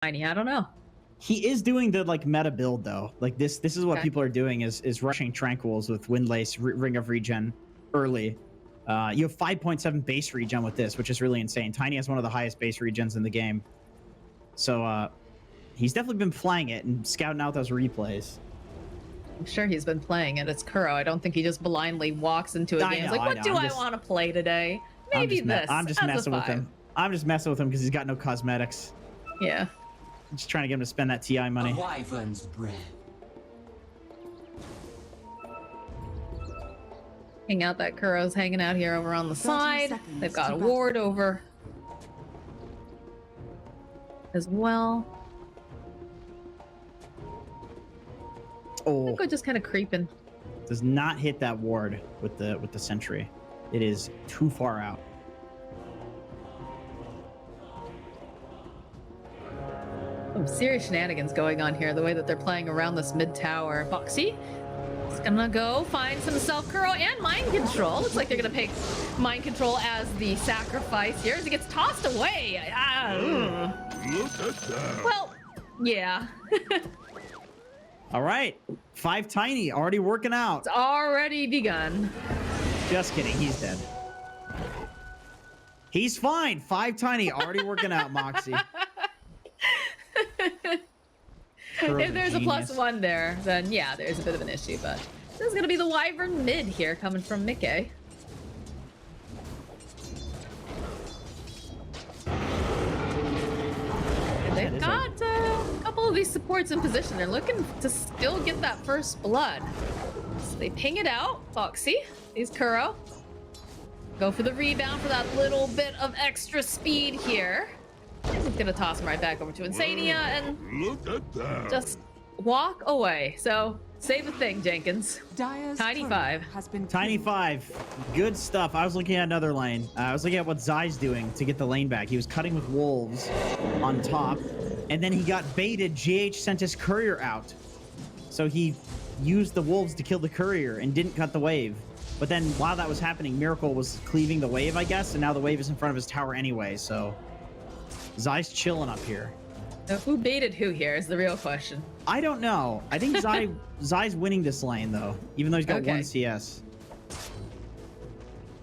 Tiny, I don't know. He is doing the like meta build though. Like this is what people are doing is rushing Tranquils with Windlace, Ring of Regen early. You have 5.7 base regen with this, which is really insane. Tiny has one of the highest base regens in the game. So he's definitely been playing it and scouting out those replays. I'm sure he's been playing it. It's Kuro. I don't think he just blindly walks into a game. He's like, what do I want to play today? Maybe this. I'm just messing with him. I'm just messing with him because he's got no cosmetics. Yeah. I'm just trying to get him to spend that TI money. Wyvern's breath. Hang out that Kuro's hanging out here over on the side. They've got a ward over as well. Oh, I think we're just kind of creeping. Does not hit that ward with the sentry. It is too far out. Some serious shenanigans going on here. The way that they're playing around this mid tower. Foxy is gonna go find some Kuro and mind control. Looks like they're gonna pick mind control as the sacrifice here as he gets tossed away. Look at that. Well, yeah. All right, 5 Tiny already working out. It's already begun. Just kidding, he's dead. He's fine. 5 Tiny already working out, Moxie. If there's a +1 there, then yeah, there's a bit of an issue, but this is gonna be the Wyvern mid here coming from Mickey. And they've got a couple of these supports in position. They're looking to still get that first blood. So they ping it out. Foxy, these Kuro. Go for the rebound for that little bit of extra speed here. He's gonna toss him right back over to Insania and Look at that. just walk away. So say the thing, Jenkins. Tiny 5. Tiny 5, good stuff. I was looking at another lane. I was looking at what Zai's doing to get the lane back. He was cutting with wolves on top, and then he got baited. GH sent his courier out, so he used the wolves to kill the courier and didn't cut the wave. But then while that was happening, Miracle was cleaving the wave, I guess, and now the wave is in front of his tower anyway, so Zai's chilling up here. Now, who baited who here is the real question. I don't know. I think Zai's winning this lane, though, even though he's got 1 CS.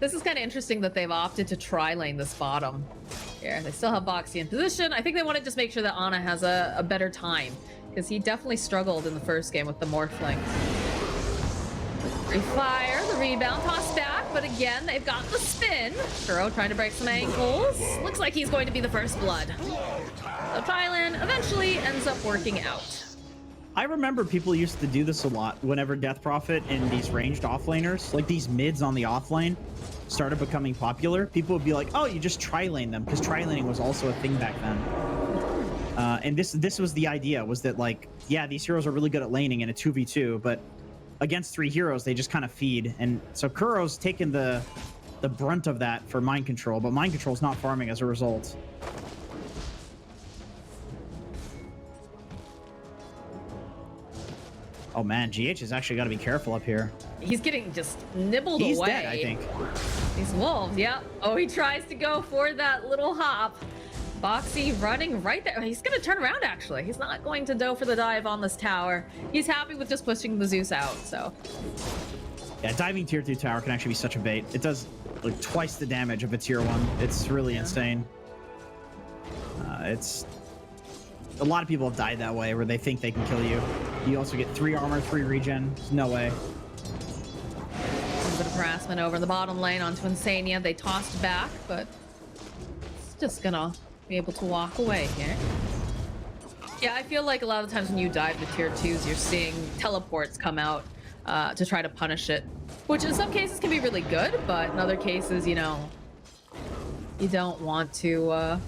This is kind of interesting that they've opted to try lane this bottom here. They still have Boxy in position. I think they want to just make sure that Ana has a better time, because he definitely struggled in the first game with the Morphling. Refire, the rebound, toss back, but again, they've got the spin. Kuro trying to break some ankles. Looks like he's going to be the first blood. So Thailand eventually ends up working out. I remember people used to do this a lot whenever Death Prophet and these ranged offlaners, like these mids on the offlane, started becoming popular. People would be like, oh, you just tri-lane them, because tri-laning was also a thing back then. And this was the idea, was that, like, yeah, these heroes are really good at laning in a 2v2, but against 3 heroes, they just kind of feed. And so Kuro's taken the brunt of that for mind control, but mind control's not farming as a result. Oh man, GH has actually got to be careful up here. He's getting just nibbled away. He's dead, I think. These wolves, yeah. Oh, he tries to go for that little hop. Boxy running right there. He's going to turn around, actually. He's not going to go for the dive on this tower. He's happy with just pushing the Zeus out, so. Yeah, diving tier 2 tower can actually be such a bait. It does like twice the damage of a tier 1. It's really insane. It's... A lot of people have died that way, where they think they can kill you. You also get 3 armor, 3 regen. There's no way. A little bit of harassment over in the bottom lane onto Insania. They tossed back, but it's just gonna be able to walk away here. Yeah, I feel like a lot of the times when you dive to tier 2s, you're seeing teleports come out to try to punish it, which in some cases can be really good, but in other cases, you know, you don't want to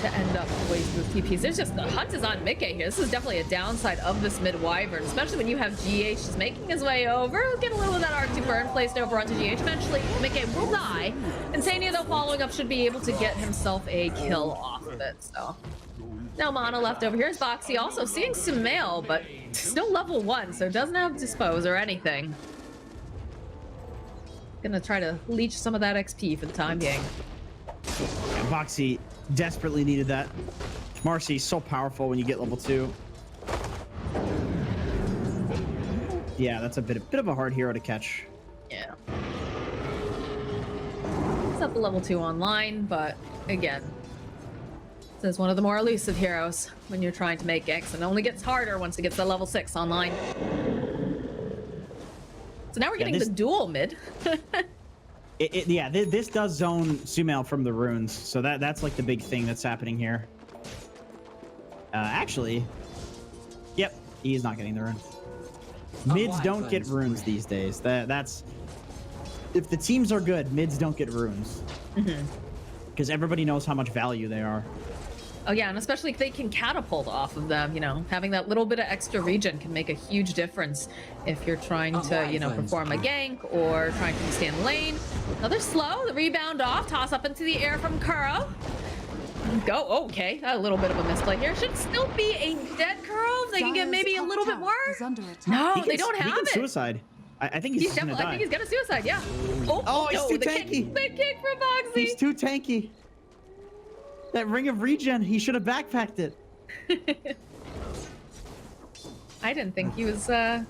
end up wasting with TPs. There's just the hunt is on Mickey here. This is definitely a downside of this mid Wyvern, especially when you have GH just making his way over. Get a little of that R2 burn placed over onto GH. Eventually, Mickey will die. Insania, though, following up, should be able to get himself a kill off of it. So now Mana left over here is Boxy, also seeing some mail, but still level 1, so doesn't have dispose or anything. Gonna try to leech some of that XP for the time being. And Boxy Desperately needed that. Marcy's so powerful when you get level 2. Yeah, that's a bit of a hard hero to catch. Yeah. It's up to level 2 online, but again, this is one of the more elusive heroes when you're trying to make ganks, and it only gets harder once it gets to level 6 online. So now we're getting the dual mid. This does zone Sumail from the runes, so that's like the big thing that's happening here. Actually, yep, he's not getting the rune. Mids don't get runes these days. That's if the teams are good, mids don't get runes because everybody knows how much value they are. Oh yeah, and especially if they can catapult off of them, you know, having that little bit of extra regen can make a huge difference if you're trying to, you know, perform a gank or trying to stay in lane. Another slow, the rebound off, toss up into the air from Kuro. Go, okay, a little bit of a misplay here. Should still be a dead Kuro. They can get maybe a little bit more. No, they don't have it. Suicide. I think he's gonna die. I think he's gonna suicide, yeah. Oh, he's no, too the tanky. Kick, the kick from Boxy. He's too tanky. That ring of regen, he should have backpacked it. I didn't think he was, I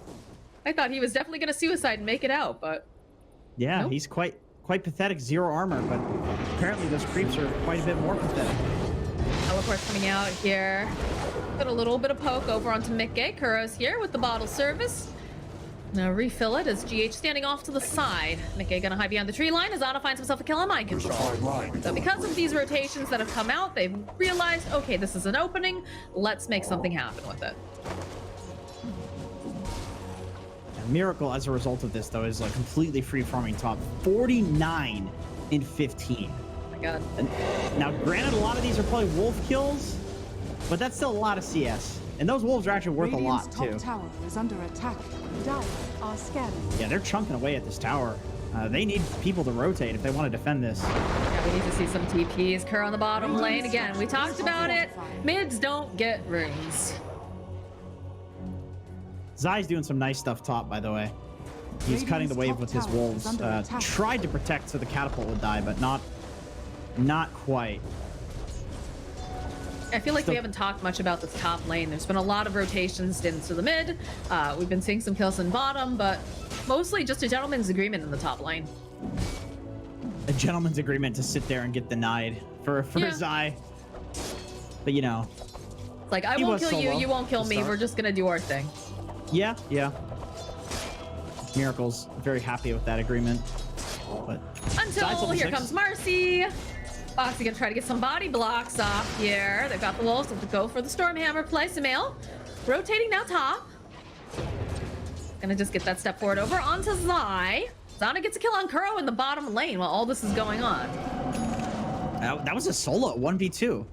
thought he was definitely gonna suicide and make it out, but... Yeah, nope. He's quite pathetic, 0 armor, but apparently those creeps are quite a bit more pathetic. Teleport's coming out here. Put a little bit of poke over onto Mickey. Kuro's here with the bottle service. Now refill it as GH standing off to the side. Mickey gonna hide behind the tree line as Ana finds himself a kill on mind control. So because of these rotations that have come out, they've realized, okay, this is an opening. Let's make something happen with it. Miracle, as a result of this, though, is like completely free farming top. 49 in 15. Oh my god. And now, granted, a lot of these are probably wolf kills, but that's still a lot of CS. And those wolves are actually worth a lot, too. Top tower is under attack. Dire are scanning. Yeah, they're chunking away at this tower. They need people to rotate if they want to defend this. Yeah, we need to see some TPs. Kuro on the bottom lane. Again, we talked about it. Mids don't get runes. Zai's doing some nice stuff top, by the way. He's cutting the wave with his wolves. Tried to protect so the catapult would die, but not quite. I feel like we haven't talked much about this top lane. There's been a lot of rotations into the mid. We've been seeing some kills in bottom, but mostly just a gentleman's agreement in the top lane. A gentleman's agreement to sit there and get denied for Zai. But you know, like, I won't kill you, you won't kill me. We're just gonna do our thing. Yeah. Miracle's very happy with that agreement. But until here comes Marcy. Foxy gonna try to get some body blocks off here. They've got the wolves to go for the Stormhammer play. Sumail rotating now top. Gonna just get that step forward over onto Zai. Zana gets a kill on Kuro in the bottom lane while all this is going on. That was a solo 1v2.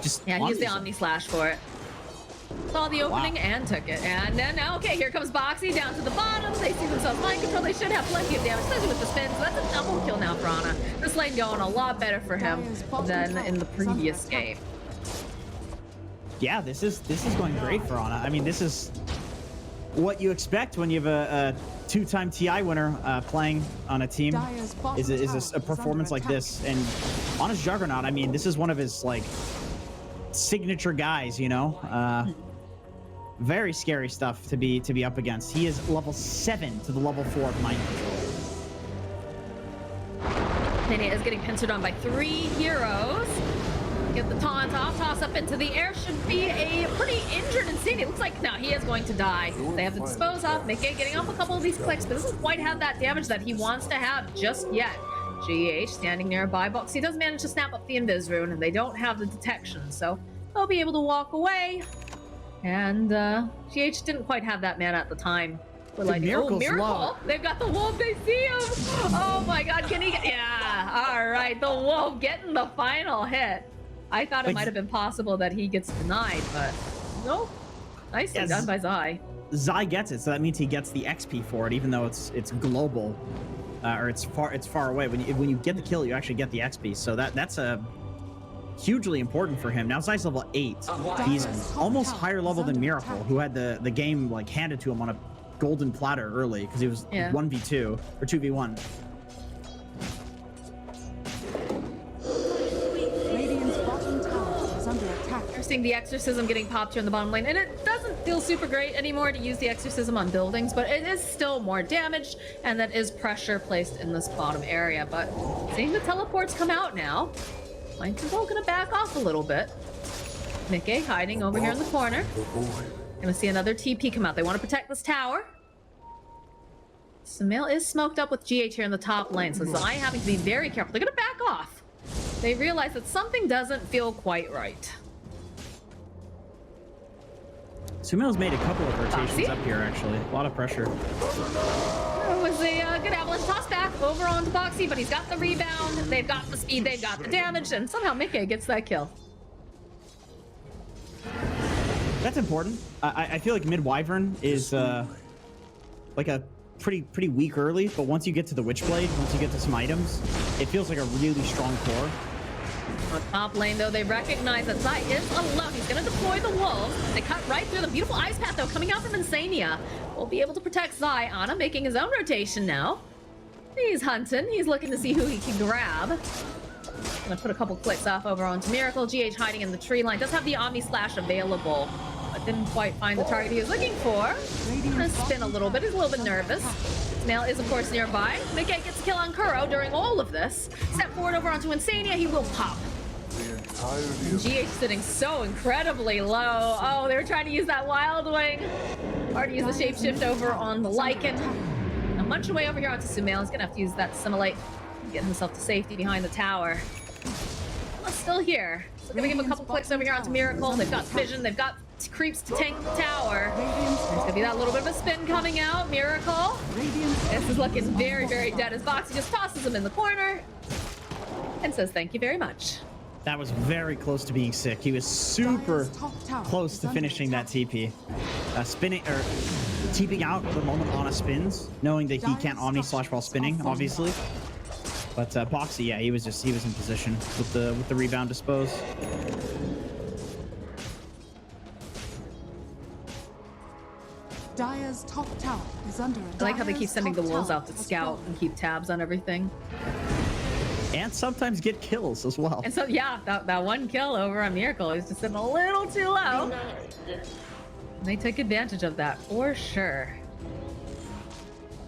Just he used the Omni Slash for it. Saw the opening and took it. And then now, okay, here comes Boxy down to the bottom. They see themselves mind control. They should have plenty of damage, especially with the spin. So that's a double kill now for Ana. This lane going a lot better for him than in the previous game. Yeah, this is going great for Ana. I mean, this is what you expect when you have a 2-time TI winner playing on a team. Is a performance like this. And Ana's Juggernaut, I mean, this is one of his like signature guys, you know. Very scary stuff to be up against. He is level 7 to the level 4 of mind control. Nene is getting pincered on by 3 heroes. Get the taunt off, toss up into the air. Should be a pretty injured Insane. It looks like now he is going to die. They have to dispose off. Mickey getting off a couple of these clicks, but doesn't quite have that damage that he wants to have just yet. GH standing nearby. Boxy does manage to snap up the Invis rune, and they don't have the detection, so they'll be able to walk away. And GH didn't quite have that mana at the time. We're like, oh, Miracle! Low. They've got the wolf. They see him. Oh my God! Can he get? Yeah. All right, the wolf getting the final hit. I thought it might have been possible that he gets denied, but no. Nicely done by Zai. Zai gets it, so that means he gets the XP for it, even though it's global. Or it's far away. When you get the kill, you actually get the XP. So that's a hugely important for him. Now Zai's level 8. He's almost higher level than Miracle, who had the game like handed to him on a golden platter early because he was 1v2 or 2v1. seeing the Exorcism getting popped here in the bottom lane, and it doesn't feel super great anymore to use the Exorcism on buildings, but it is still more damage, and that is pressure placed in this bottom area. But seeing the teleports come out now, Mind Control gonna back off a little bit. Mickey hiding over here in the corner. Gonna see another TP come out. They want to protect this tower. Sumail is smoked up with GH here in the top lane, so Zai having to be very careful. They're gonna back off. They realize that something doesn't feel quite right. Sumail's made a couple of rotations Boxy? up here, actually. A lot of pressure. It was a good avalanche toss back over onto Boxy, but he's got the rebound, they've got the speed, they've got the damage, and somehow Mickey gets that kill. That's important. I feel like mid Wyvern is like a pretty weak early, but once you get to the Witchblade, once you get to some items, it feels like a really strong core. On top lane, though, they recognize that Zai is alone. He's going to deploy the wolves. They cut right through the beautiful ice path, though, coming out from Insania. Will be able to protect Zai. Ana making his own rotation now. He's hunting. He's looking to see who he can grab. Gonna put a couple clicks off over onto Miracle. GH hiding in the tree line. Does have the Omni Slash available, but didn't quite find the target he was looking for. Gonna spin a little bit. He's a little bit nervous. Snail is, of course, nearby. Mickey gets a kill on Kuro during all of this. Step forward over onto Insania. He will pop. GH sitting so incredibly low. Oh, they were trying to use that Wild Wing. Already used the shapeshift over on the Lycan. A bunch away over here onto Sumail. He's gonna have to use that Assimilate. Get himself to safety behind the tower. Well, still here. So gonna give him a couple clicks over here onto Miracle. They've got vision. They've got creeps to tank the tower. There's gonna be that little bit of a spin coming out. Miracle. This is looking very, very dead as Boxy just tosses him in the corner and says thank you very much. That was very close to being sick. He was super close to finishing that TP. Spinning or TPing out the moment Ana spins, knowing that he can't Omni Slash while spinning, obviously. But Boxy, yeah, he was in position with the rebound dispose. Dire's top tower is under attack. I like how they keep sending the wolves out to scout and keep tabs on everything. And sometimes get kills as well. And so, yeah, that one kill over on Miracle is just sitting a little too low. They took advantage of that for sure.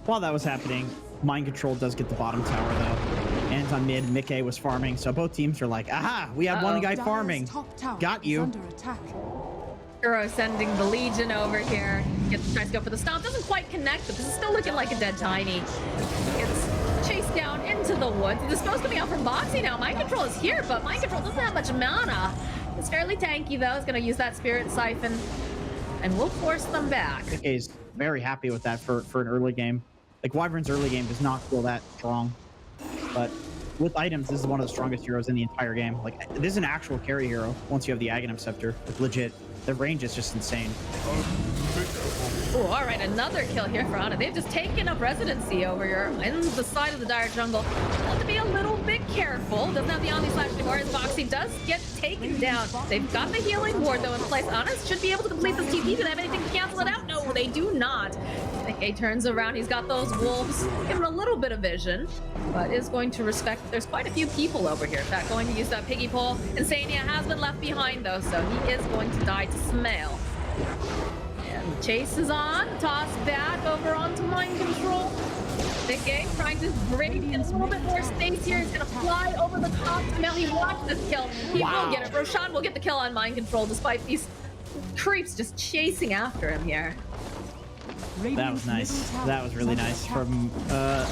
While that was happening, Mind Control does get the bottom tower, though. And on mid, Mickey was farming, so both teams are like, aha, we have one guy farming. Got you. Under attack. Kuro sending the Legion over here. Tries to go for the stomp. Doesn't quite connect, but this is still looking like a dead Tiny. Gets chased down into the woods. The dispose coming out from Boxy now. Mind Control is here, but Mind Control doesn't have much mana. It's fairly tanky, though. It's going to use that Spirit Siphon, and we'll force them back. Mickey's very happy with that for an early game. Like, Wyvern's early game does not feel that strong. But with items, this is one of the strongest heroes in the entire game. Like, this is an actual carry hero once you have the Aghanim Scepter. Like, legit. The range is just insane. Oh, all right, another kill here for Ana. They've just taken up residency over here in the side of the Dire Jungle. Have to be a little bit careful. Doesn't have the Omni Slash anymore as Boxy does get taken down. They've got the healing ward, though, in place. Ana should be able to complete this TP. Do they have anything to cancel it out? No, they do not. He turns around. He's got those wolves. Give him a little bit of vision, but is going to respect. There's quite a few people over here. In fact, going to use that piggy pole. Insania has been left behind, though, so he is going to die to Sumail. And chase is on. Toss back over onto Mind Control. Mickey trying to break in a little bit more space here. He's going to fly over the top. Sumail, he wants this kill. He will get it. Roshan will get the kill on Mind Control despite these creeps just chasing after him here. That was nice. That was really nice from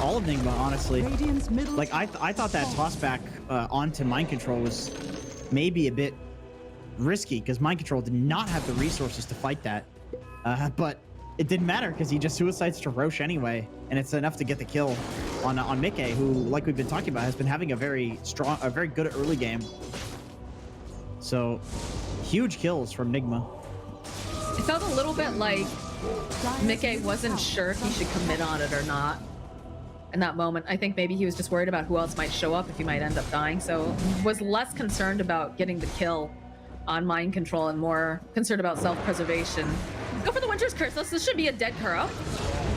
all of Nigma, honestly. Like, I thought that toss back onto Mind Control was maybe a bit risky because Mind Control did not have the resources to fight that. But it didn't matter because he just suicides to Roche anyway, and it's enough to get the kill on Mickey, who, like we've been talking about, has been having a very good early game. So, huge kills from Nigma. It felt a little bit like Mickey wasn't sure if he should commit on it or not in that moment. I think maybe he was just worried about who else might show up if he might end up dying, so was less concerned about getting the kill on Mind Control and more concerned about self-preservation. Go for the Winter's Curse. This should be a dead Kuro.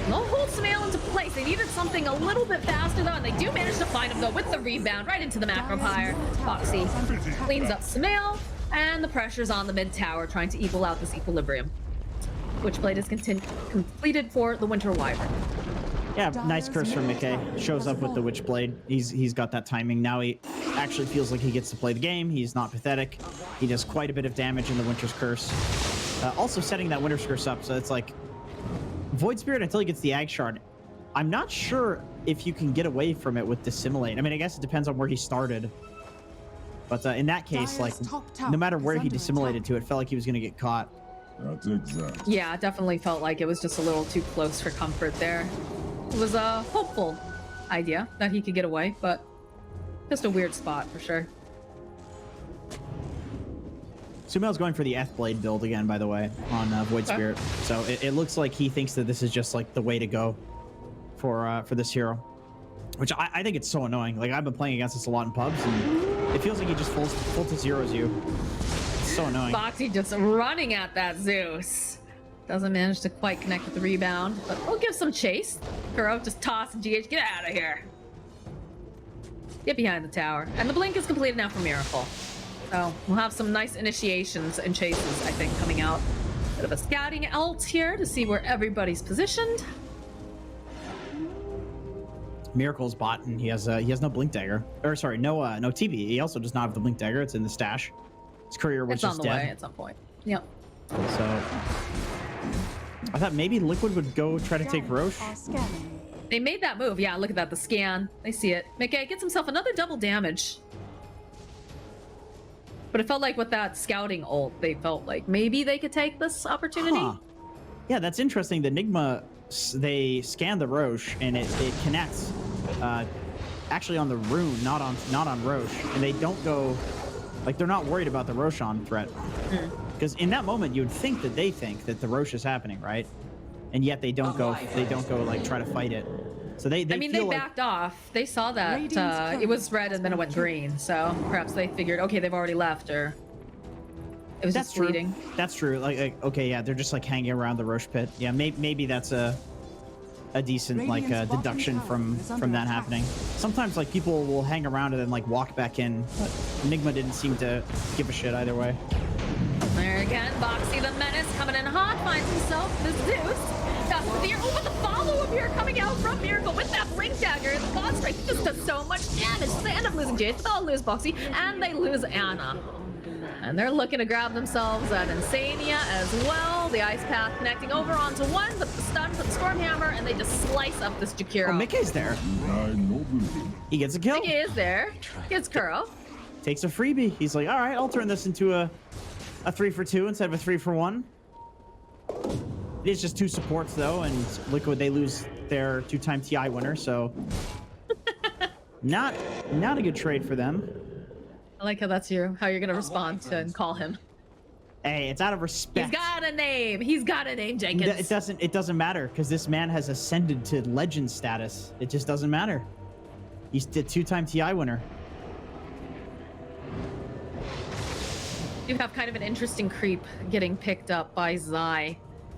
They'll hold Sumail into place. They needed something a little bit faster, though, and they do manage to find him, though, with the rebound right into the macro pyre. Foxy cleans up Sumail, And the pressure's on the mid tower, trying to equal out this equilibrium. Witchblade is completed for the Winter Wyvern. Yeah, nice curse from Mickey. Shows up with the Witchblade. He's got that timing. Now he actually feels like he gets to play the game. He's not pathetic. He does quite a bit of damage in the Winter's Curse. Also setting that Winter's Curse up, so it's like Void Spirit until he gets the Ag Shard. I'm not sure if you can get away from it with Dissimulate. I mean, I guess it depends on where he started. But in that case, like, no matter where he Dissimulated to, it felt like he was going to get caught. That's exactly. Yeah, it definitely felt like it was just a little too close for comfort there. It was a hopeful idea that he could get away, but just a weird spot for sure. Sumail's going for the F-Blade build again, by the way, on Void Spirit. So it looks like he thinks that this is just like the way to go for this hero, which I think it's so annoying. Like, I've been playing against this a lot in pubs, and it feels like he just full to zeros you. It's so annoying. Boxy just running at that Zeus. Doesn't manage to quite connect with the rebound, but we'll give some chase. Kuro just toss and GH, get out of here. Get behind the tower. And the blink is completed now for Miracle. So we'll have some nice initiations and chases, I think, coming out. Bit of a scouting ult here to see where everybody's positioned. Miracle's bot, and he has no blink dagger, or sorry, no TP. He also does not have the blink dagger. It's in the stash. His courier was just dead. It's on the way at some point. Yep. So I thought maybe Liquid would go try to take Roche. They made that move. Yeah, look at that. The scan. They see it. Mickey gets himself another double damage. But it felt like with that scouting ult, they felt like maybe they could take this opportunity. Huh. Yeah, that's interesting. The Nigma, they scan the Roche, and it connects actually on the rune, not on Roche. And they don't go, like, they're not worried about the Roshan threat. Because in that moment, you'd think that they think that the Roche is happening, right? And yet they don't go like try to fight it. So they I mean, they backed off. They saw that it was red and then it went green. So perhaps they figured, okay, they've already left, or it was just fleeting. That's true. Like, okay, yeah, they're just like hanging around the Roche pit. Yeah, maybe that's a decent like deduction from that happening. Sometimes like people will hang around and then like walk back in. But Nigma didn't seem to give a shit either way. There again, Boxy the Menace coming in hot, finds himself the Zeus. But the follow-up here coming out from Miracle with that blink dagger. The God Strike just does so much damage. So they end up losing Jade, but they'll lose Boxy, and they lose Anna. And they're looking to grab themselves an Insania as well. The Ice Path connecting over onto one, but the stun for the Stormhammer, and they just slice up this Jakiro. Oh, Mickey's there. He gets a kill. Mickey is there. Gets Kuro. Takes a freebie. He's like, all right, I'll turn this into a 3-for-2 instead of a 3-for-1. It is just 2 supports though, and Liquid, they lose their 2-time TI winner, so not a good trade for them. I like how that's how you're gonna respond to and call him. Hey, it's out of respect. He's got a name. He's got a name, Jenkins. It doesn't matter because this man has ascended to legend status. It just doesn't matter. He's the 2-time TI winner. You have kind of an interesting creep getting picked up by Zai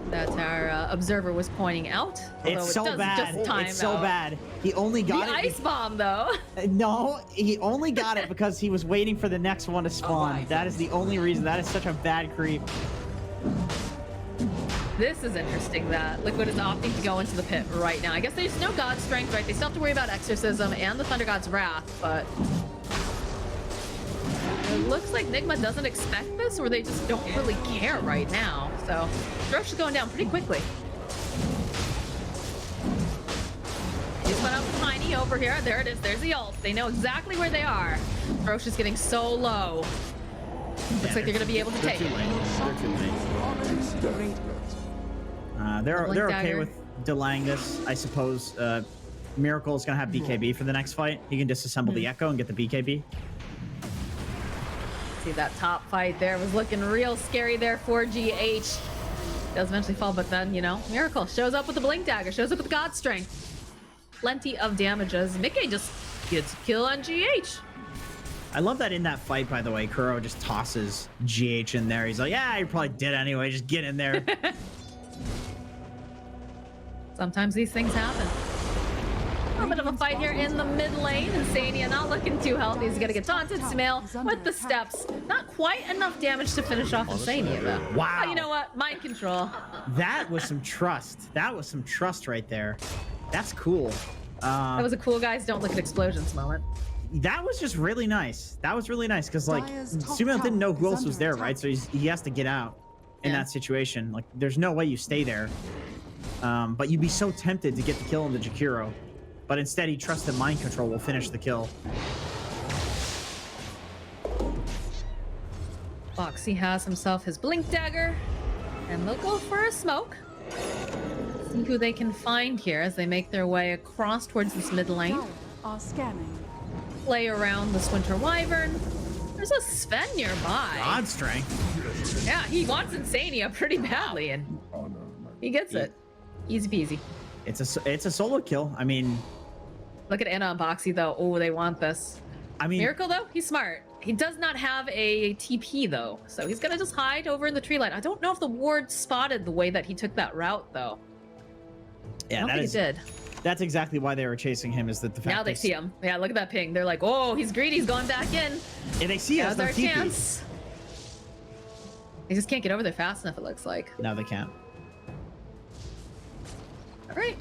that our observer was pointing out. It's so bad. It's so bad. He only got the ice bomb though. No, he only got it because he was waiting for the next one to spawn. That is the only reason. That is such a bad creep. This is interesting that Liquid is opting to go into the pit right now. I guess there's no God Strength, right? They still have to worry about Exorcism and the Thunder God's Wrath, but it looks like Nigma doesn't expect this, or they just don't really care right now. So Roche is going down pretty quickly. Just went up Tiny over here. There it is. There's the ult. They know exactly where they are. Roche is getting so low. Looks like they're going to be able to take it. They're okay with delaying this, I suppose. Miracle is going to have BKB for the next fight. He can disassemble the Echo and get the BKB. See, that top fight there was looking real scary there for GH. Does eventually fall, but then, you know, Miracle shows up with the Blink Dagger, shows up with the God Strength. Plenty of damages. Mickey just gets a kill on GH. I love that in that fight, by the way, Kuro just tosses GH in there. He's like, yeah, you probably did anyway. Just get in there. Sometimes these things happen. little bit of a fight here in the mid lane. Insania not looking too healthy. He's gonna get taunted. Sumail with the steps. Not quite enough damage to finish off Insania though. Wow. Oh, you know what? Mind control. That was some trust. That was some trust right there. That's cool. That was a cool guys don't look at explosions moment. That was just really nice. That was really nice because like Sumail didn't know who else was there, right? So he has to get out in that situation. Like there's no way you stay there. But you'd be so tempted to get the kill on the Jakiro. But instead he trusted mind control will finish the kill. Foxy has himself his blink dagger. And they'll go for a smoke. See who they can find here as they make their way across towards this mid lane. Are scanning. Play around this Winter Wyvern. There's a Sven nearby. God strength. Yeah, he wants Insania pretty badly, and he gets it. Easy peasy. It's a solo kill. I mean, look at Anna and Boxy though. Oh, they want this. I mean, Miracle though, he's smart. He does not have a TP though, so he's gonna just hide over in the tree line. I don't know if the ward spotted the way that he took that route though. Yeah, he did. That's exactly why they were chasing him. Is that the fact now they see him? Yeah, look at that ping. They're like, oh, he's greedy. He's going back in. And they see us. Now's our chance. They just can't get over there fast enough. It looks like. No, they can't. All right.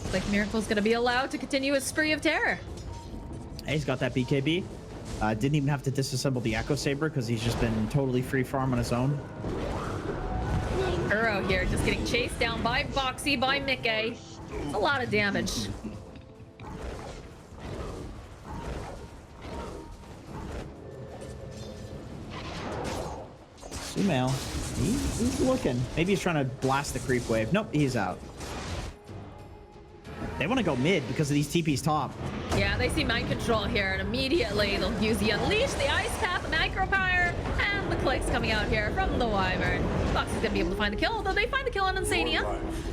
Looks like Miracle's gonna be allowed to continue his spree of terror. Hey, he's got that BKB. Didn't even have to disassemble the Echo Saber because he's just been totally free farm on his own. Kuro here just getting chased down by Boxy, by Mickey. It's a lot of damage. Sumail, he's looking. Maybe he's trying to blast the creep wave. Nope, he's out. They want to go mid because of these TP's top. Yeah, they see mind control here, and immediately they'll use the Unleash, the Ice Path, the Micropire, and the clicks coming out here from the Wyvern. Fox is going to be able to find the kill, although they find the kill on Insania.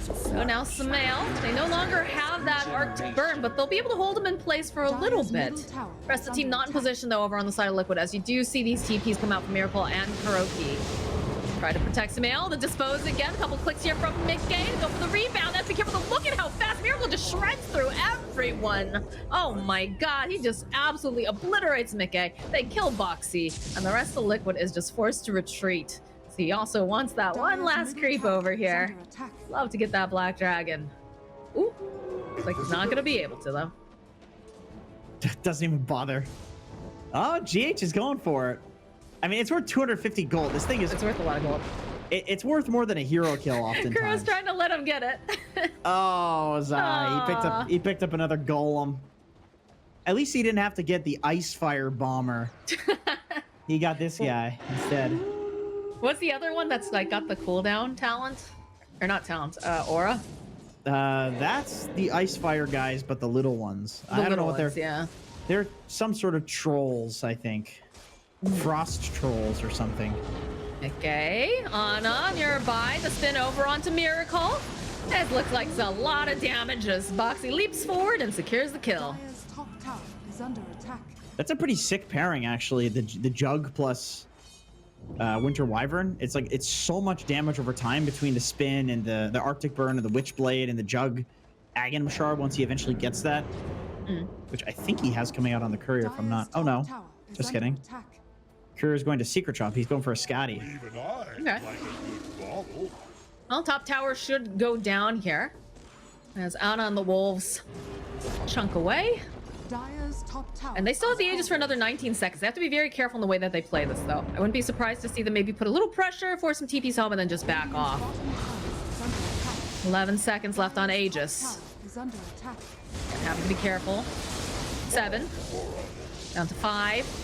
So now Sumail, they no longer have that Arctic Burn, but they'll be able to hold him in place for a little bit. Rest of the team not in position, though, over on the side of Liquid, as you do see these TPs come out from Miracle and Kuroki. Try to protect Sumail, the dispose again. A couple clicks here from Mickey to go for the rebound. That's be careful. Look at how fast Miracle just shreds through everyone. Oh my god, he just absolutely obliterates Mickey. They kill Boxy, and the rest of Liquid is just forced to retreat. So he also wants that one last creep over here. Love to get that Black Dragon. Ooh, looks like he's not gonna be able to though. Doesn't even bother. Oh, GH is going for it. I mean, it's worth 250 gold. This thing is... It's worth a lot of gold. It's worth more than a hero kill oftentimes. Kuro's trying to let him get it. Oh, Zai. He picked up another golem. At least he didn't have to get the Ice Fire Bomber. He got this guy instead. What's the other one that's like got the cooldown talent? Or not talent, aura? That's the Ice Fire guys, but the little ones. I don't know what they're... Yeah. They're some sort of trolls, I think. Frost trolls or something. Okay, Anna nearby. The spin over onto Miracle. It looks like it's a lot of damage as Boxy leaps forward and secures the kill. Dire's top tower is under attack. That's a pretty sick pairing, actually. The Jug plus Winter Wyvern. It's like it's so much damage over time between the spin and the Arctic Burn and the Witchblade and the Jug Aghanim Shard once he eventually gets that. Which I think he has coming out on the Courier if I'm not. Oh no, just kidding. Courier's going to Secret Shop. He's going for a Scotty. Okay. Well, top tower should go down here. As Anna and the Wolves chunk away. Dire's top tower. And they still have the Aegis for another 19 seconds. They have to be very careful in the way that they play this, though. I wouldn't be surprised to see them maybe put a little pressure, force some TPs home, and then just back off. 11 seconds left on Aegis. Have to be careful. 7. Down to 5.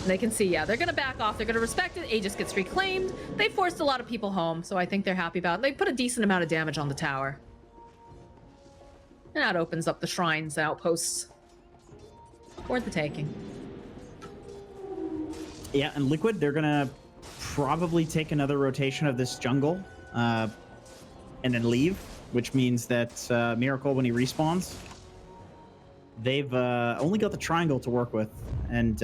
They can see, yeah, they're going to back off. They're going to respect it. Aegis gets reclaimed. They forced a lot of people home, so I think they're happy about it. They put a decent amount of damage on the tower. And that opens up the shrines and outposts for the taking. Yeah, and Liquid, they're going to probably take another rotation of this jungle and then leave, which means that Miracle, when he respawns, they've only got the triangle to work with. And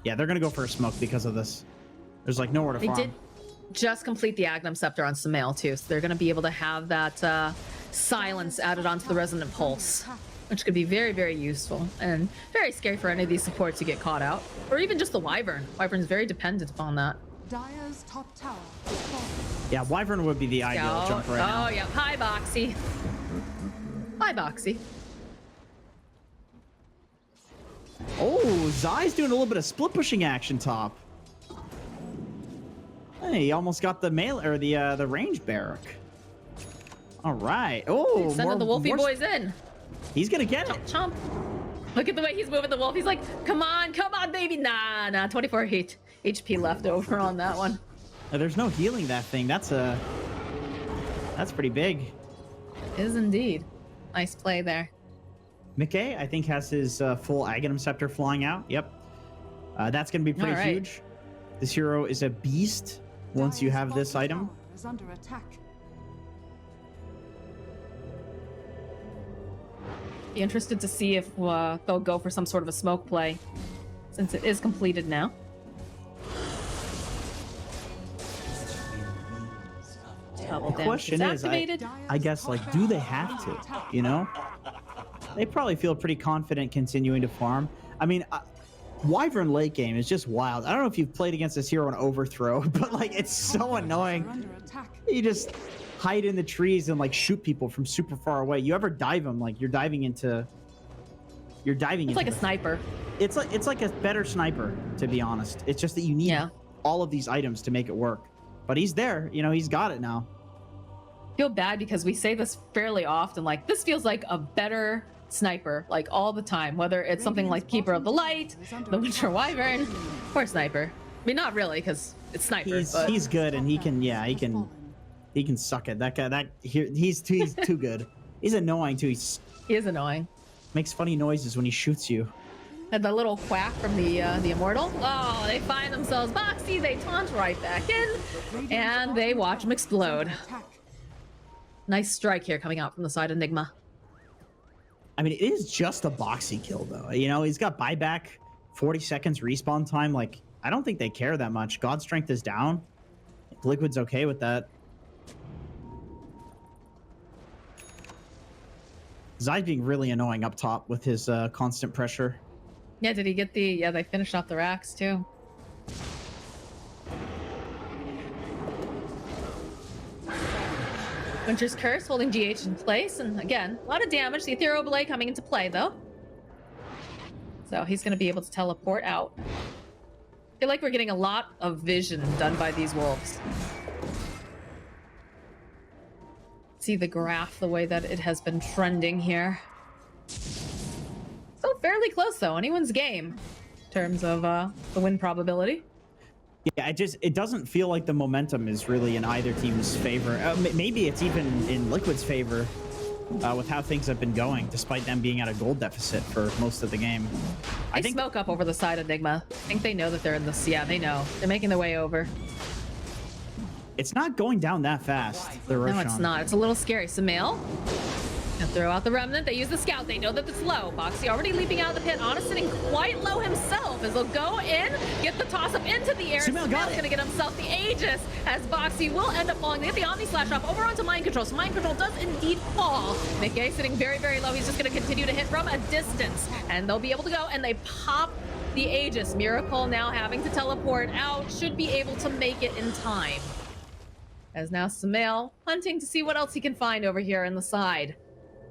yeah, they're going to go for a smoke because of this. There's like nowhere to farm. They did just complete the Aghanim Scepter on Sumail too, so they're going to be able to have that silence added onto the resonant pulse, which could be very, very useful and very scary for any of these supports to get caught out, or even just the Wyvern. Wyvern's very dependent upon that. Dire's top tower is falling. Yeah, Wyvern would be the ideal jump right now. Oh, yeah. Hi, Boxy. Hi, Boxy. Oh, Zai's doing a little bit of split pushing action top. Hey, he almost got the mail or the range barrack. All right. Oh, sending the Wolfie boys in. He's gonna get it. Chomp. Look at the way he's moving the wolf. He's like, come on, baby. Nah. 24 HP left over on that one. There's no healing that thing. That's pretty big. It is indeed. Nice play there. Mickey, I think, has his full Aghanim Scepter flying out. Yep. That's going to be pretty huge. This hero is a beast once you have this item. Is under attack. Be interested to see if they'll go for some sort of a smoke play, since it is completed now. The question is, I guess, like, do they have to? You know? They probably feel pretty confident continuing to farm. I mean, Wyvern late game is just wild. I don't know if you've played against this hero on Overthrow, but, like, it's so annoying. You just hide in the trees and, like, shoot people from super far away. You ever dive them, like, you're diving into... It's like a sniper. It's like a better sniper, to be honest. It's just that you need all of these items to make it work. But he's there. You know, he's got it now. I feel bad because we say this fairly often. Like, this feels like a better sniper, like, all the time. Whether it's something like Keeper of the Light, the Winter Wyvern, or Sniper. I mean, not really, because it's Sniper. He's good, and he can suck it. That guy, he's too good. He's annoying too. He is annoying. Makes funny noises when he shoots you. And the little quack from the Immortal. Oh, they find themselves boxy. They taunt right back in, and they watch him explode. Nice strike here coming out from the side of Nigma. I mean, it is just a boxy kill, though. You know, he's got buyback, 40 seconds respawn time. Like, I don't think they care that much. God strength is down. Liquid's okay with that. Zai's being really annoying up top with his constant pressure. Yeah, did he get the... Yeah, they finished off the racks, too. Winter's Curse holding GH in place, and again, a lot of damage. The Ethereal Blade coming into play, though. So he's going to be able to teleport out. I feel like we're getting a lot of vision done by these wolves. See the graph, the way that it has been trending here. Still fairly close, though. Anyone's game in terms of the win probability. Yeah, it doesn't feel like the momentum is really in either team's favor. Maybe it's even in Liquid's favor with how things have been going, despite them being at a gold deficit for most of the game. I think smoke up over the side of Nigma. I think they know that they're in this. Yeah, they know. They're making their way over. It's not going down that fast. No, it's not. It's a little scary. Sumail. And throw out the remnant. They use the scout. They know that it's low. Boxy already leaping out of the pit. Anna sitting quite low himself as they'll go in, get the toss up into the air. Sumail's gonna get himself the Aegis as Boxy will end up falling. They get the Omni Slash off over onto Mind Control. So Mind Control does indeed fall. Mickey sitting very, very low. He's just gonna continue to hit from a distance. And they'll be able to go and they pop the Aegis. Miracle now having to teleport out. Should be able to make it in time. As now Sumail hunting to see what else he can find over here in the side.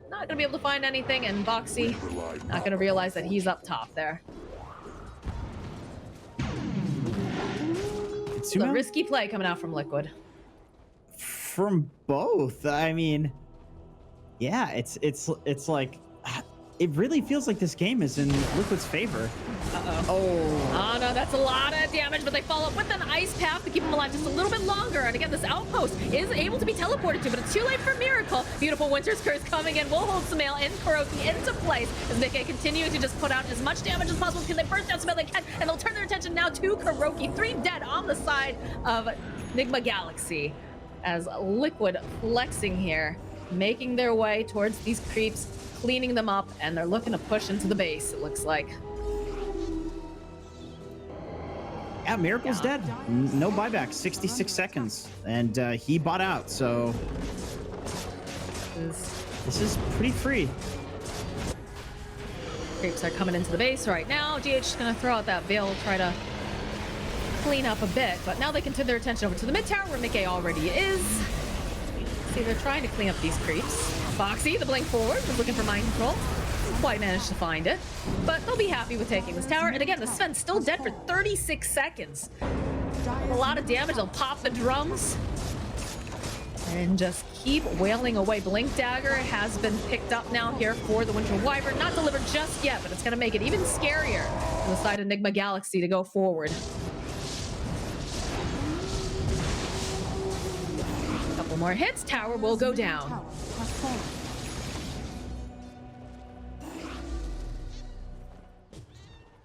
Not gonna be able to find anything, and Boxy not gonna realize that he's up top there. It's a risky play coming out from Liquid. From both, I mean, yeah, it's like it really feels like this game is in Liquid's favor. Oh no, that's a lot of damage, but they follow up with an ice path to keep him alive just a little bit longer. And again, this outpost is able to be teleported to, but it's too late for Miracle. Beautiful Winter's Curse coming in. Will hold Sumail and Kuroki into place as Nikkei continue to just put out as much damage as possible. Can they burst down Sumail? They can, and they'll turn their attention now to Kuroki. 3 dead on the side of Nigma Galaxy as Liquid flexing here, making their way towards these creeps, cleaning them up, and they're looking to push into the base, it looks like. Yeah, Miracle's dead. No buyback, 66 seconds. And he bought out, so... This is pretty free. Creeps are coming into the base right now. GH is going to throw out that veil, try to clean up a bit, but now they can turn their attention over to the mid tower where Mickey already is. See, they're trying to clean up these creeps. Foxy, the blink forward, was looking for mind control. Didn't quite managed to find it, but they'll be happy with taking this tower. And again, the Sven's still dead for 36 seconds. A lot of damage. They'll pop the drums and just keep wailing away. Blink Dagger has been picked up now here for the Winter Wyvern. Not delivered just yet, but it's going to make it even scarier on the side of Nigma Galaxy to go forward. A couple more hits. Tower will go down.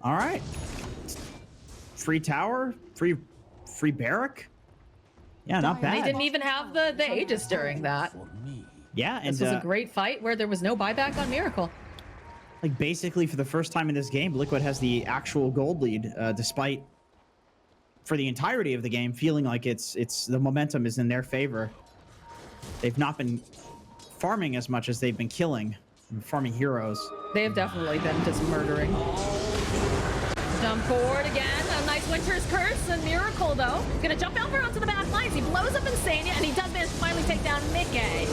All right. Free tower, free barrack. Yeah, not bad. They didn't even have the Aegis during that. Yeah, and this was a great fight where there was no buyback on Miracle. Like basically for the first time in this game, Liquid has the actual gold lead, despite for the entirety of the game feeling like it's the momentum is in their favor. They've not been farming as much as they've been killing, farming heroes. They have definitely been just murdering. Jump forward again. A nice Winter's Curse and Miracle, though. Gonna jump over onto the back lines. He blows up Insania, and he does manage to finally take down Mickey.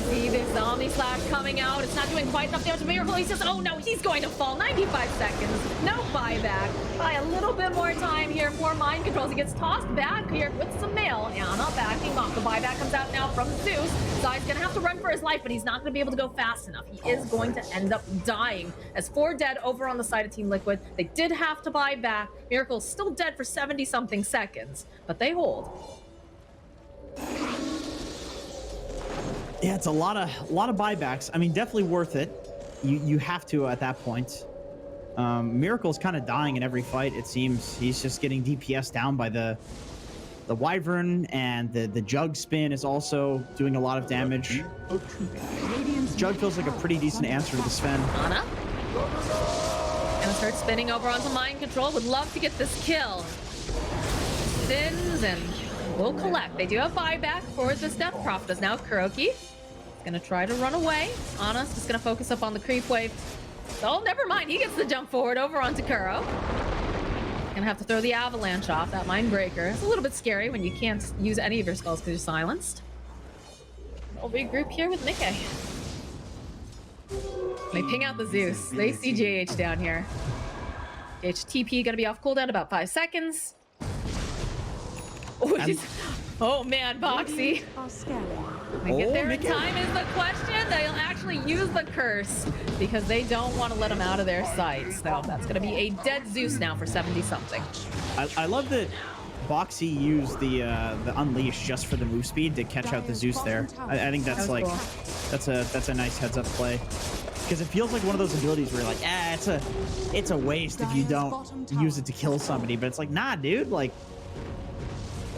See this Omni Slash coming out. It's not doing quite enough damage to Miracle. He says, oh no, he's going to fall. 95 seconds. No buyback. By a little bit more time here for mind controls. He gets tossed back here with some mail. Anna backing off. The buyback comes out now from Zeus. Zai's gonna have to run for his life, but he's not gonna be able to go fast enough. He is going to end up dying as 4 dead over on the side of Team Liquid. They did have to buy back. Miracle's still dead for 70-something seconds, but they hold. Yeah, it's a lot of buybacks. I mean, definitely worth it. You have to at that point. Miracle's kind of dying in every fight, it seems. He's just getting DPS down by the Wyvern, and the Jug spin is also doing a lot of damage. Jug feels like a pretty decent answer to the Sven. Anna gonna start spinning over onto mind control. Would love to get this kill. Spins and will collect. They do have buyback for this Death Prophet. Now Kuroki is gonna try to run away. Anna's just gonna focus up on the creep wave. Oh, never mind. He gets the jump forward over onto Kuro. Gonna have to throw the avalanche off. That mind breaker. It's a little bit scary when you can't use any of your spells because you're silenced. We'll regroup here with Mickey. They ping out the Zeus. They see JH down here. JH TP gonna be off cooldown about 5 seconds. Oh man, Boxy. They get there in time is the question. They'll actually use the curse because they don't want to let him out of their sight. So that's gonna be a dead Zeus now for 70-something. I love that Boxy used the unleash just for the move speed to catch out the Zeus there. I think that's like cool. That's a nice heads up play. Because it feels like one of those abilities where you're like, it's a waste if you don't use it to kill somebody. But it's like, nah, dude, like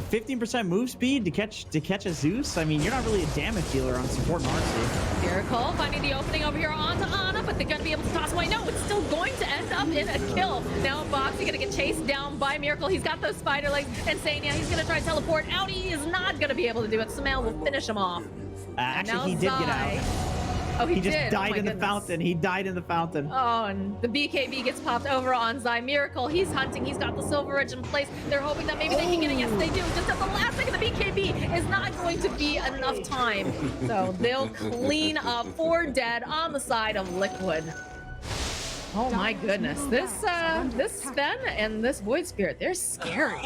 15% move speed to catch a Zeus. I mean, you're not really a damage dealer on support Marcy. Miracle finding the opening over here onto Anna, but they're gonna be able to toss away. No, it's still going to end up in a kill. Now Boxy gonna get chased down by Miracle. He's got those spider legs. And Sania, he's gonna try to teleport out. He is not gonna be able to do it. Sumail will finish him off. Actually, he did get out. Oh, he just did. died in the fountain. He died in the fountain. Oh, and the BKB gets popped over on Zai. Miracle, he's hunting. He's got the Silver Edge in place. They're hoping that maybe they can get it. Yes, they do. Just at the last second, the BKB is not going to be enough time. So they'll clean up 4 dead on the side of Liquid. Oh my goodness. This Sven and this Void Spirit, they're scary.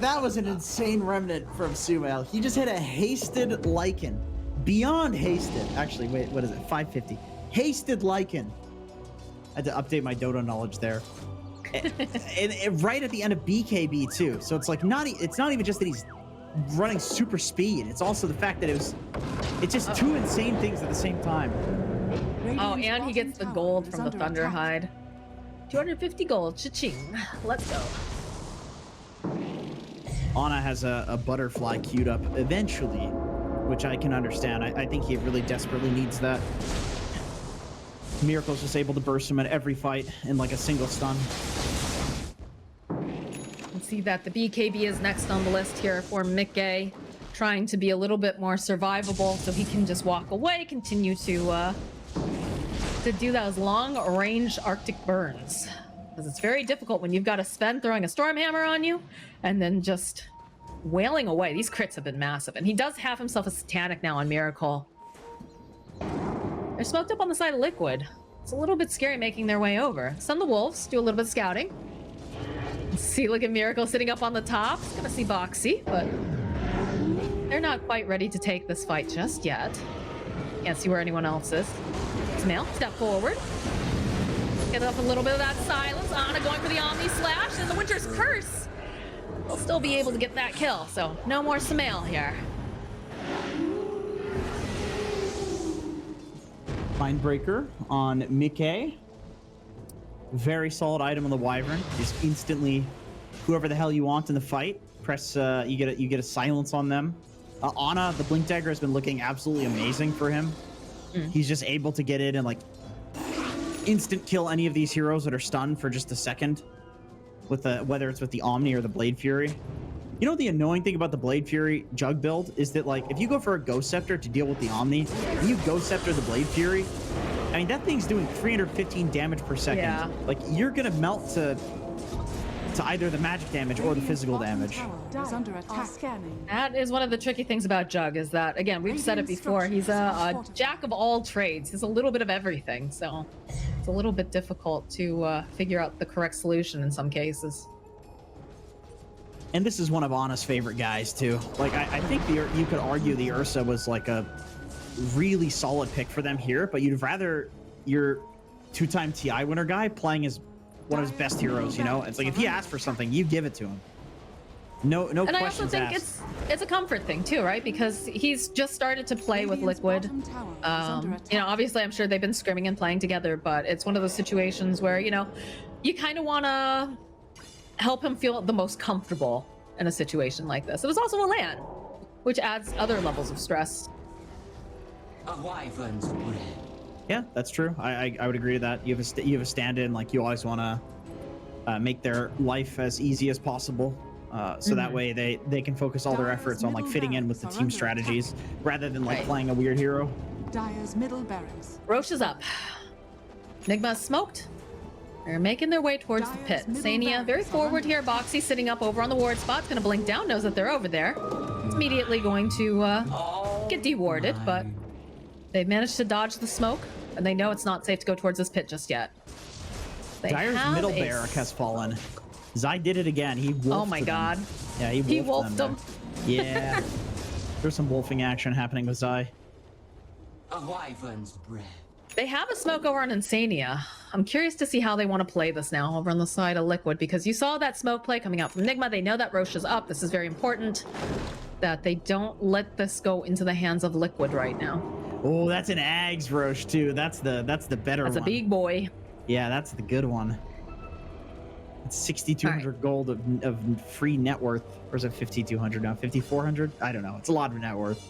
That was an insane remnant from Sumail. He just hit a hasted Lycan. Beyond hasted. Actually, wait, what is it? 550. Hasted Lycan. I had to update my Dota knowledge there. and right at the end of BKB too. So it's like it's not even just that he's running super speed. It's also the fact that it's just two insane things at the same time. Oh, and he gets the gold from the Thunderhide. 250 gold. Cha-ching. Let's go. Ana has a butterfly queued up eventually, which I can understand. I think he really desperately needs that. Miracle's just able to burst him at every fight in like a single stun. Let's see that the BKB is next on the list here for Mickey. trying to be a little bit more survivable so he can just walk away, continue to do those long-range Arctic burns. Because it's very difficult when you've got a Sven throwing a Stormhammer on you and then just wailing away. These crits have been massive. And he does have himself a Satanic now on Miracle. They're smoked up on the side of Liquid. It's a little bit scary making their way over. Stun the Wolves, do a little bit of scouting. See, look at Miracle sitting up on the top. It's gonna see Boxy, but they're not quite ready to take this fight just yet. Can't see where anyone else is. Snail, step forward. Get up a little bit of that silence. Ana going for the Omni Slash, and the Winter's Curse will still be able to get that kill. So no more Samael here. Mindbreaker on Mickey. Very solid item on the Wyvern. Just instantly, whoever the hell you want in the fight, press. You get a silence on them. Ana, the Blink Dagger has been looking absolutely amazing for him. He's just able to get in and like instant kill any of these heroes that are stunned for just a second, with the whether it's with the Omni or the Blade Fury. You know the annoying thing about the Blade Fury Jug build is that like if you go for a Ghost Scepter to deal with the Omni, and you Ghost Scepter the Blade Fury, I mean that thing's doing 315 damage per second. Yeah. Like you're gonna melt to either the magic damage or the physical damage. Is under attack. That is one of the tricky things about Jug, is that, again, we've said it before, he's a jack of all trades. He's a little bit of everything, so it's a little bit difficult to figure out the correct solution in some cases. And this is one of Ana's favorite guys, too. Like, I think you could argue the Ursa was, like, a really solid pick for them here, but you'd rather your two-time TI winner guy playing as one of his best heroes, you know? It's like, if he asks for something, you give it to him. No and I questions also think asked. it's a comfort thing too, right? Because he's just started to play with Liquid. You know, obviously I'm sure they've been scrimming and playing together, but it's one of those situations where, you know, you kind of want to help him feel the most comfortable in a situation like this. It was also a LAN, which adds other levels of stress. Yeah, that's true. I would agree to that. You have a stand-in, like you always want to make their life as easy as possible. So that way they can focus all their efforts on like fitting in with the team strategies rather than like playing a weird hero. Dire's middle barracks. Roche is up. Nigma smoked. They're making their way towards the pit. Sania very forward here. Boxy sitting up over on the ward spot. It's gonna blink down, knows that they're over there. It's immediately going to get dewarded, but they've managed to dodge the smoke, and they know it's not safe to go towards this pit just yet. Dire's middle barrack has fallen. Zai did it again. He wolfed Oh my god. Yeah, he wolfed them. Yeah. There's some wolfing action happening with Zai. A wyvern's breath. They have a smoke over on Insania. I'm curious to see how they want to play this now over on the side of Liquid, because you saw that smoke play coming out from Nigma. They know that Roche is up. This is very important that they don't let this go into the hands of Liquid right now. Oh, that's an Ags Roche too. That's the better one. That's a big boy. Yeah, that's the good one. It's 6,200 gold of free net worth. Or is it 5,200 now? 5,400? I don't know. It's a lot of net worth.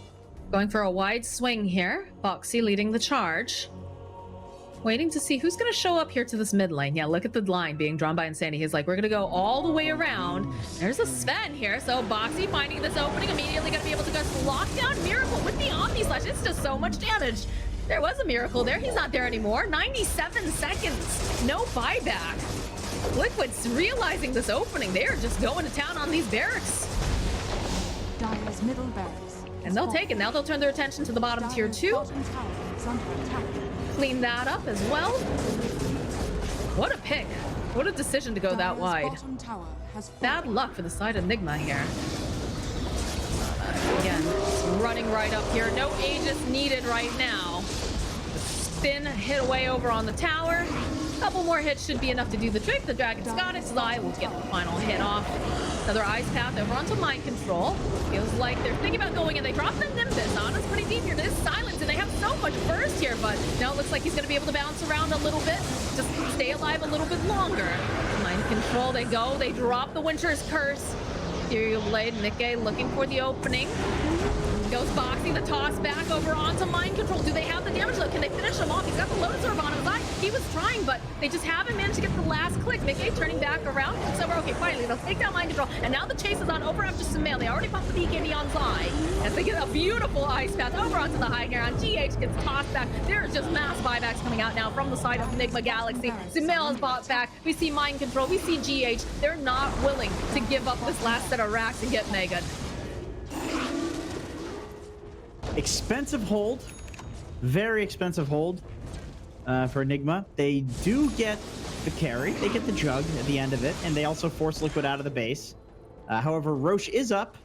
Going for a wide swing here. Boxy leading the charge. Waiting to see who's going to show up here to this mid lane. Yeah, look at the line being drawn by Insanity. He's like, we're going to go all the way around. There's a Sven here. So Boxy finding this opening, immediately going to be able to just lock down Miracle with the Omni Slash. It's just so much damage. There was a Miracle there. He's not there anymore. 97 seconds. No buyback. Liquid's realizing this opening. They are just going to town on these barracks. Dire's middle barracks. And they'll take it. Now they'll turn their attention to the bottom tier 2. Bottom tower is under attack. Clean that up as well. What a pick. What a decision to go that Dire's wide. bottom tower has Bad luck for the side of Nigma here. Again, running right up here. No Aegis needed right now. Spin hit away over on the tower. Couple more hits should be enough to do the trick. The Dragon's got it. Zai will get the final hit off. Another Ice Path over onto Mind Control. Feels like they're thinking about going in. They drop the Nimbus. Ana's pretty deep here. There's silence, and they have so much burst here, but now it looks like he's going to be able to bounce around a little bit. Just stay alive a little bit longer. Mind Control, they go. They drop the Winter's Curse. Ethereal Blade, Nikkei looking for the opening. Goes Boxy, the toss back over onto Mind Control. Do they have the damage though? Can they finish him off? He's got the Lotus Orb on his side. He was trying, but they just haven't managed to get the last click. Nikkei turning back around. So Okay, finally, they'll take down mind control. And now the chase is on over after Sumail. They already popped the BKB on Zai. As they get a beautiful ice path over onto the high ground. GH gets tossed back. There's just mass buybacks coming out now from the side of Nigma Galaxy. Sumail is bought back. We see mind control. We see GH. They're not willing to give up this last set of racks and get mega. Expensive hold. Very expensive hold for Nigma. They do get the carry. They get the jug at the end of it, and they also force Liquid out of the base. However, Roche is up.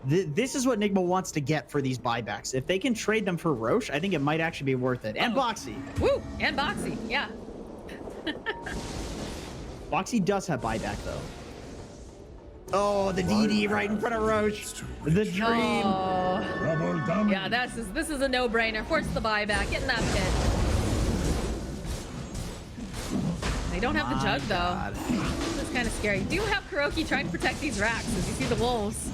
This is what Nigma wants to get for these buybacks. If they can trade them for Roche, I think it might actually be worth it. And Boxy. Woo! And Boxy, yeah. Boxy does have buyback, though. Oh, the DD right in front of Roche. The dream. Oh. Yeah, this is a no-brainer. Force the buyback. Get in that pit. They don't have the jug, though. This is kind of scary. Do have Kuroki trying to protect these racks. As you see the wolves,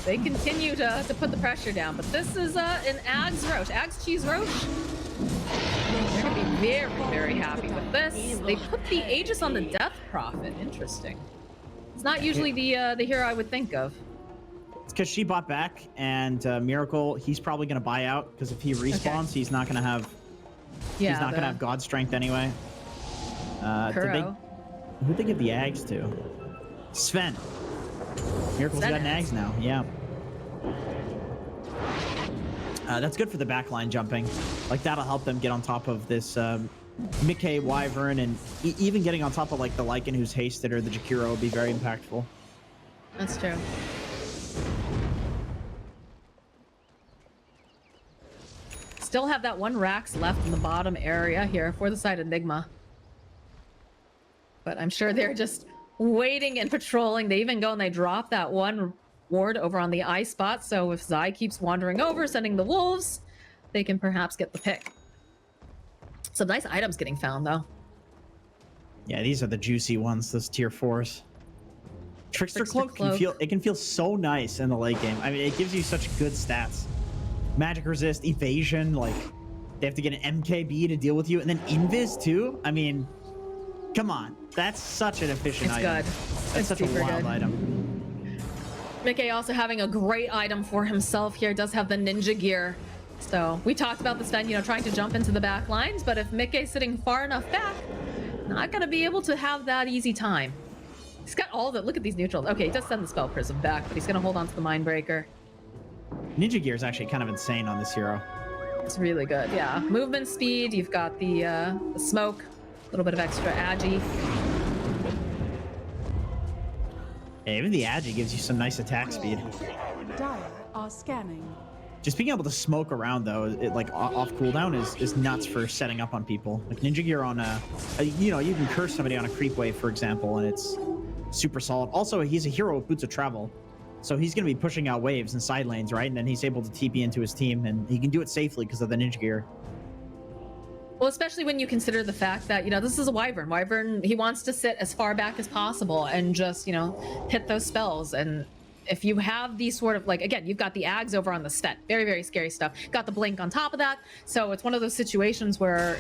they continue to put the pressure down. But this is an Ags Roche. Ags Cheese Roche. They're going to be very, very happy with this. They put the Aegis on the Death Prophet. Interesting. It's not usually the hero I would think of. It's because she bought back, and Miracle, he's probably going to buy out, because if he respawns, he's not going to have... he's not going to have God Strength anyway. Who'd they give the Ags to? Sven. Miracle's got an Ags now, yeah. That's good for the backline jumping. Like, that'll help them get on top of this Mickey, Wyvern, and even getting on top of, like, the Lycan who's hasted or the Jakiro would be very impactful. That's true. Still have that one Rax left in the bottom area here for the side of Nigma. But I'm sure they're just waiting and patrolling. They even go and they drop that one ward over on the eye spot. So if Zai keeps wandering over, sending the wolves, they can perhaps get the pick. Some nice items getting found, though. Yeah, these are the juicy ones, those tier 4s. Trickster Cloak can feel so nice in the late game. I mean, it gives you such good stats. Magic resist, evasion, like they have to get an MKB to deal with you, and then invis too. I mean, come on, that's such an efficient item. It's good. That's such a wild item. Mickey also having a great item for himself here. Does have the ninja gear. So we talked about the Sven, you know, trying to jump into the back lines, but if Mickey's sitting far enough back, not gonna be able to have that easy time. He's got all the, look at these neutrals. Okay, he does send the Spell Prism back, but he's gonna hold on to the Mindbreaker. Ninja gear is actually kind of insane on this hero. It's really good, yeah. Movement speed, you've got the smoke, a little bit of extra agi. Yeah, even the agi gives you some nice attack speed. Dire are scanning. Just being able to smoke around though, it, like off cooldown is nuts for setting up on people. Like ninja gear on you know, you can curse somebody on a creep wave, for example, and it's super solid. Also, he's a hero with boots of travel. So he's going to be pushing out waves and side lanes, right? And then he's able to TP into his team, and he can do it safely because of the ninja gear. Well, especially when you consider the fact that, you know, this is a Wyvern. Wyvern, he wants to sit as far back as possible and just, you know, hit those spells. And if you have these sort of, like, again, you've got the Ags over on the Sven. Very, very scary stuff. Got the Blink on top of that. So it's one of those situations where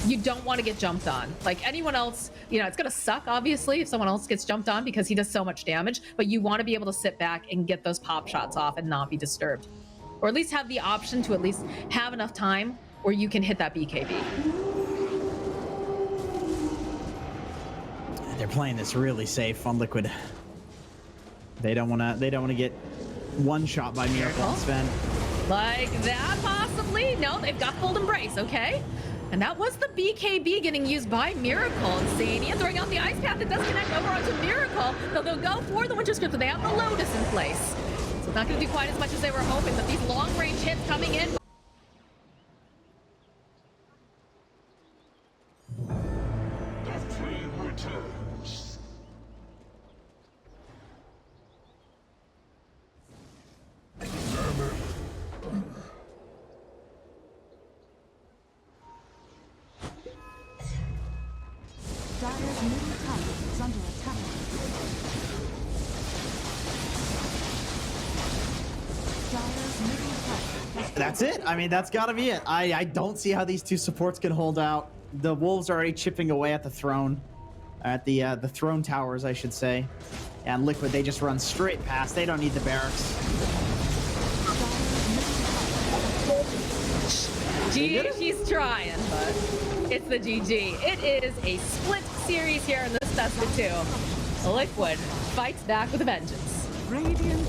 you don't want to get jumped on. Like anyone else, you know, it's going to suck, obviously, if someone else gets jumped on because he does so much damage, but you want to be able to sit back and get those pop shots off and not be disturbed. Or at least have the option to at least have enough time where you can hit that BKB. They're playing this really safe on Liquid. They don't want to get one shot by Miracle and Sven. Like that, possibly? No, they've got Cold Embrace, okay? And that was the BKB getting used by Miracle. Insania throwing out the Ice Path. It does connect over onto Miracle. Though they'll go for the Winter Script, but they have the Lotus in place. So it's not going to do quite as much as they were hoping, but these long-range hits coming in. The flame returns. Dire's middle tower is under attack. Dire's middle tower has That's it. I mean, that's got to be it. I don't see how these two supports can hold out. The wolves are already chipping away at the throne. At the throne towers, I should say. And Liquid, they just run straight past. They don't need the barracks. She's trying, but it's the GG. It is a split series here in this best of two. Liquid fights back with a vengeance. Radiant